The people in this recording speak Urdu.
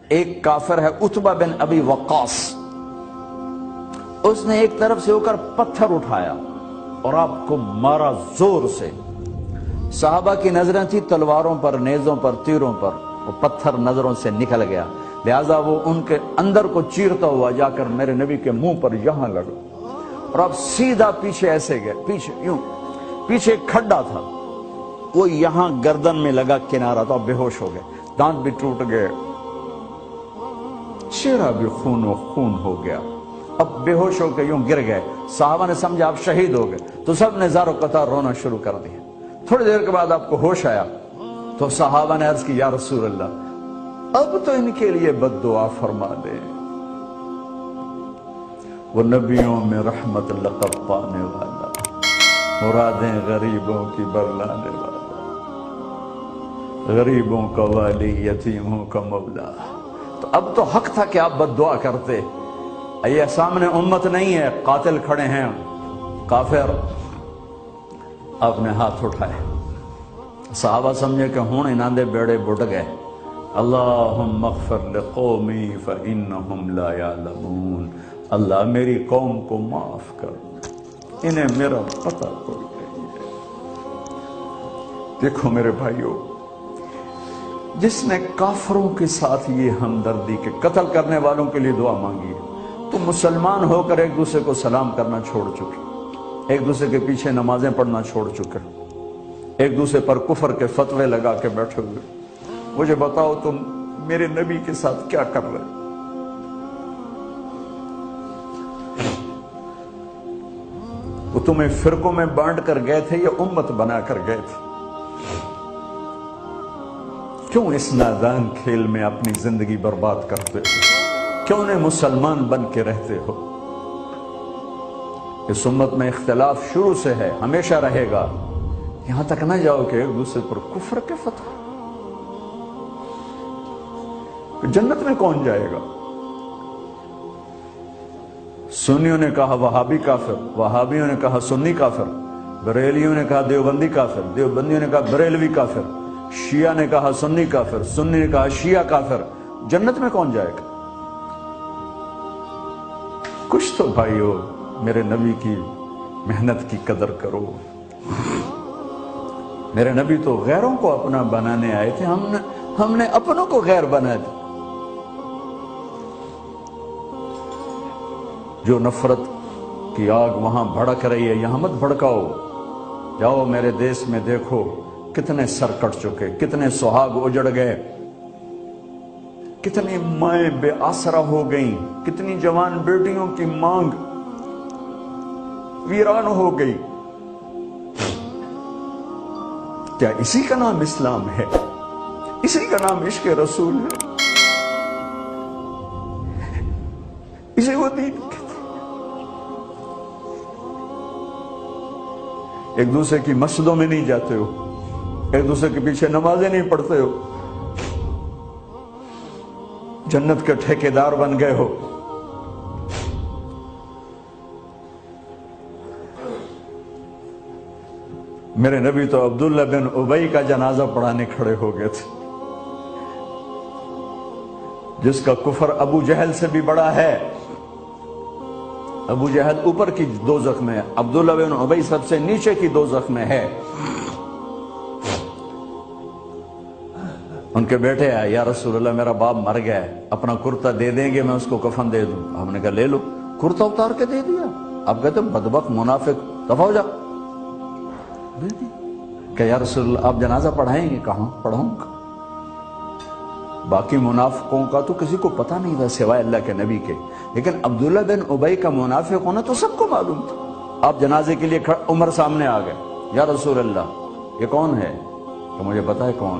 ایک کافر ہے عتبہ بن ابی وقاص، اس نے ایک طرف سے ہو کر پتھر اٹھایا اور آپ کو مارا زور سے۔ صحابہ کی نظریں تھی تلواروں پر، نیزوں پر، تیروں پر، وہ پتھر نظروں سے نکل گیا، لہذا وہ ان کے اندر کو چیرتا ہوا جا کر میرے نبی کے منہ پر یہاں لگا، اور آپ سیدھا پیچھے ایسے گئے، پیچھے یوں، پیچھے ایک کھڈا تھا، وہ یہاں گردن میں لگا، کنارہ تھا، بے ہوش ہو گئے، دانت بھی ٹوٹ گئے، چہرہ بھی خون و خون ہو گیا، اب بے ہوش ہو کے یوں گر گئے۔ صحابہ نے سمجھا آپ شہید ہو گئے تو سب نے زار و قطار رونا شروع کر دیا۔ تھوڑی دیر کے بعد آپ کو ہوش آیا تو صحابہ نے عرض کی یا رسول اللہ اب تو ان کے لیے بد دعا فرما دے، وہ نبیوں میں رحمت لقب پانے والا، مرادیں غریبوں کی برلانے والا، غریبوں کا والی، یتیموں کا مولا۔ تو اب تو حق تھا کہ آپ بد دعا کرتے۔ یہ سامنے امت نہیں ہے، قاتل کھڑے ہیں، کافر۔ آپ نے ہاتھ اٹھائے، صحابہ سمجھے کہ ہوں انہاں دے بیڑے بڑھ گئے۔ اللہم اغفر لقومی فإنہم لا یعلمون، اللہ میری قوم کو معاف کر، انہیں میرا پتہ کوئی نہیں ہے۔ دیکھو میرے بھائیو، جس نے کافروں کے ساتھ یہ ہمدردی کے قتل کرنے والوں کے لیے دعا مانگی ہے، تو مسلمان ہو کر ایک دوسرے کو سلام کرنا چھوڑ چکے، ایک دوسرے کے پیچھے نمازیں پڑھنا چھوڑ چکے، ایک دوسرے پر کفر کے فتوے لگا کے بیٹھے ہوئے۔ مجھے بتاؤ تم میرے نبی کے ساتھ کیا کر رہے؟ وہ تمہیں فرقوں میں بانٹ کر گئے تھے یا امت بنا کر گئے تھے؟ کیوں اس نادان کھیل میں اپنی زندگی برباد کرتے ہو؟ کیوں نے مسلمان بن کے رہتے ہو؟ اس امت میں اختلاف شروع سے ہے، ہمیشہ رہے گا، یہاں تک نہ جاؤ کہ ایک دوسرے پر کفر کے فتوے۔ جنت میں کون جائے گا؟ سنیوں نے کہا وہابی کافر، وہابیوں نے کہا سنی کافر، بریلیوں نے کہا دیوبندی کافر، دیوبندیوں نے کہا بریلوی کافر، شیعہ نے کہا سنی کافر، سنی نے کہا شیعہ کافر۔ جنت میں کون جائے گا؟ کچھ تو بھائیو میرے نبی کی محنت کی قدر کرو۔ میرے نبی تو غیروں کو اپنا بنانے آئے تھے، ہم نے اپنوں کو غیر بنا دیا۔ جو نفرت کی آگ وہاں بھڑک رہی ہے یہاں مت بھڑکاؤ۔ جاؤ میرے دیس میں دیکھو کتنے سر کٹ چکے، کتنے سہاگ اجڑ گئے، کتنی مائیں بے آسرا ہو گئیں، کتنی جوان بیٹیوں کی مانگ ویران ہو گئی۔ کیا اسی کا نام اسلام ہے؟ اسی کا نام عشق رسول ہے؟ اسے وہ دین کہتے ہیں؟ ایک دوسرے کی مسجدوں میں نہیں جاتے ہو، ایک دوسرے کے پیچھے نمازیں نہیں پڑھتے ہو، جنت کے ٹھیکیدار بن گئے ہو۔ میرے نبی تو عبداللہ بن ابی کا جنازہ پڑھانے کھڑے ہو گئے تھے، جس کا کفر ابو جہل سے بھی بڑا ہے۔ ابو جہل اوپر کی دوزخ میں ہے، عبداللہ بن ابی سب سے نیچے کی دوزخ میں ہے۔ ان کے بیٹے آئے، یا رسول اللہ میرا باپ مر گیا ہے، اپنا کرتا دے دیں گے میں اس کو کفن دے دوں؟ ہم نے کہا لے لو، کرتا اتار کے دے دیا۔ آپ کہتے بدبخت منافق دفع ہو جا، دے دی۔ کہ یا رسول اللہ آپ جنازہ پڑھائیں گے؟ کہاں پڑھاؤں گا؟ باقی منافقوں کا تو کسی کو پتہ نہیں تھا سوائے اللہ کے نبی کے، لیکن عبداللہ بن ابی کا منافق ہونا تو سب کو معلوم تھا۔ آپ جنازے کے لیے عمر سامنے آ گئے، یا رسول اللہ یہ کون ہے؟ کہ مجھے پتہ ہے کون